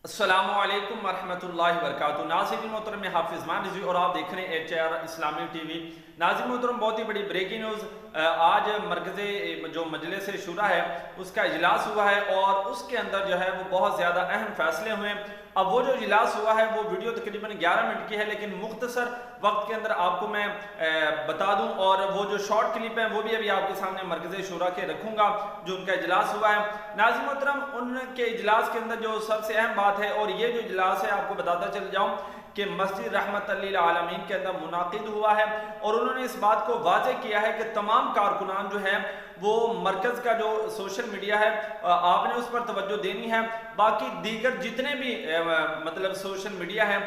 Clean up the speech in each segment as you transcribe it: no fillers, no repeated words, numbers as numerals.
السلام علیکم ورحمۃ اللہ وبرکاتہ۔ ناظرین محترم، میں حافظ مان رضوی اور آپ دیکھ رہے ہیں HR اسلامی ٹی وی۔ ناظرین محترم، بہت ہی بڑی بریکنگ نیوز، آج مرکز جو مجلس شورا ہے اس کا اجلاس ہوا ہے اور اس کے اندر جو ہے وہ بہت زیادہ اہم فیصلے ہوئے ہیں۔ اب وہ جو اجلاس ہوا ہے وہ ویڈیو تقریباً 11 منٹ کی ہے، لیکن مختصر وقت کے اندر آپ کو میں بتا دوں، اور وہ جو شارٹ کلپ ہیں وہ بھی ابھی آپ کے سامنے مرکز شورا کے رکھوں گا جو ان کا اجلاس ہوا ہے۔ ناظرین محترم، ان کے اجلاس کے اندر جو سب سے اہم بات ہے، اور یہ جو اجلاس ہے آپ کو بتاتا چل جاؤں کہ مسجد رحمت للعالمین کے اندر منعقد ہوا ہے، اور انہوں نے اس بات کو واضح کیا ہے کہ تمام کارکنان جو ہیں وہ مرکز کا جو سوشل میڈیا ہے آپ نے اس پر توجہ دینی ہے، باقی دیگر جتنے بھی مطلب سوشل میڈیا ہے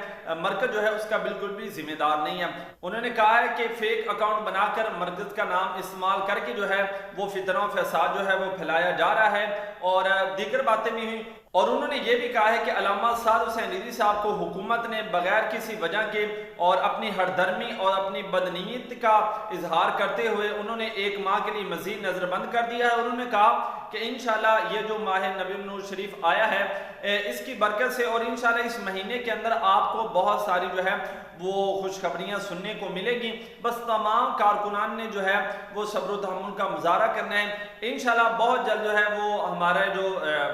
مرکز جو ہے اس کا بالکل بھی ذمہ دار نہیں ہے۔ انہوں نے کہا ہے کہ فیک اکاؤنٹ بنا کر مرکز کا نام استعمال کر کے جو ہے وہ فتنہ و فساد جو ہے وہ پھیلایا جا رہا ہے، اور دیگر باتیں بھی ہوئی، اور انہوں نے یہ بھی کہا ہے کہ علامہ سعد حسین رضوی صاحب کو حکومت نے بغیر کسی وجہ کے اور اپنی ہردرمی اور اپنی بدنیت کا اظہار کرتے ہوئے انہوں نے 1 ماہ کے لیے مزید نظر بند کر دیا ہے، اور انہوں نے کہا کہ انشاءاللہ یہ جو ماہ نبی النور شریف آیا ہے اس کی برکت سے، اور انشاءاللہ اس مہینے کے اندر آپ کو بہت ساری جو ہے وہ خوشخبریاں سننے کو ملے گی، بس تمام کارکنان نے جو ہے وہ صبر و تحمل کا مظاہرہ کرنا ہے۔ انشاءاللہ بہت جلد جو ہے وہ ہمارا جو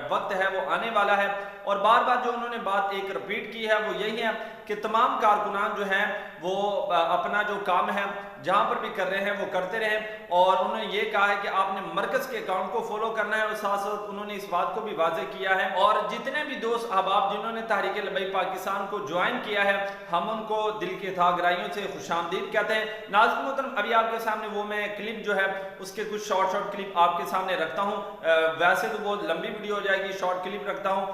وقت ہے وہ آنے والا ہے، اور بار بار جو انہوں نے بات ایک رپیٹ کی ہے وہ یہی ہے کہ تمام کارکنان جو ہیں وہ اپنا جو کام ہے جہاں پر بھی کر رہے ہیں وہ کرتے رہیں، اور انہوں نے یہ کہا ہے کہ آپ نے مرکز کے اکاؤنٹ کو فالو کرنا ہے، اور ساتھ ساتھ انہوں نے اس بات کو بھی واضح کیا ہے، اور جتنے بھی دوست احباب جنہوں نے تحریک لبیک پاکستان کو جوائن کیا ہے ہم ان کو دل کی تہہ گہرائیوں سے خوش آمدید کہتے ہیں۔ ناظرین محترم، ابھی آپ کے سامنے وہ میں کلپ جو ہے اس کے کچھ شارٹ کلپ آپ کے سامنے رکھتا ہوں، ویسے تو بہت لمبی ویڈیو ہو جائے گی، شارٹ کلپ رکھتا ہوں۔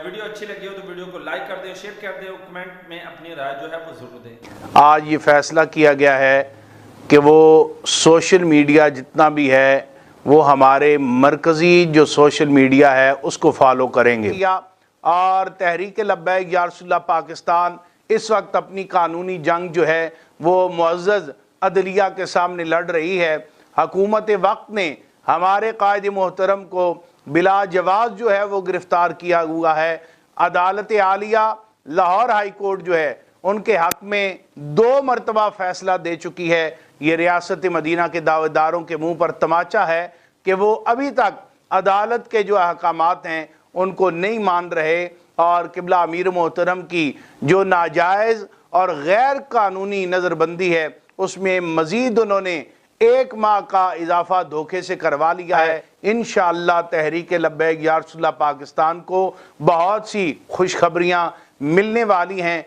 ویڈیو اچھی لگی ہو تو ویڈیو کو لائک کر دیں، شیئر کر دیں، اور کمنٹ میں اپنی رائے جو ہے وہ ضرور دیں۔ آج یہ فیصلہ کیا گیا ہے کہ وہ سوشل میڈیا جتنا بھی ہے وہ ہمارے مرکزی جو سوشل میڈیا ہے اس کو فالو کریں گے، اور تحریک لبیک یا رسول اللہ پاکستان اس وقت اپنی قانونی جنگ جو ہے وہ معزز عدلیہ کے سامنے لڑ رہی ہے۔ حکومت وقت نے ہمارے قائد محترم کو بلا جواز جو ہے وہ گرفتار کیا ہوا ہے۔ عدالت عالیہ لاہور ہائی کورٹ جو ہے ان کے حق میں 2 مرتبہ فیصلہ دے چکی ہے۔ یہ ریاست مدینہ کے دعویداروں کے منہ پر تماچا ہے کہ وہ ابھی تک عدالت کے جو احکامات ہیں ان کو نہیں مان رہے، اور قبلہ امیر محترم کی جو ناجائز اور غیر قانونی نظر بندی ہے اس میں مزید انہوں نے 1 ماہ کا اضافہ دھوکے سے کروا لیا ہے۔ انشاءاللہ تحریک لبیک یا رسول اللہ پاکستان کو بہت سی خوشخبریاں ملنے والی ہیں۔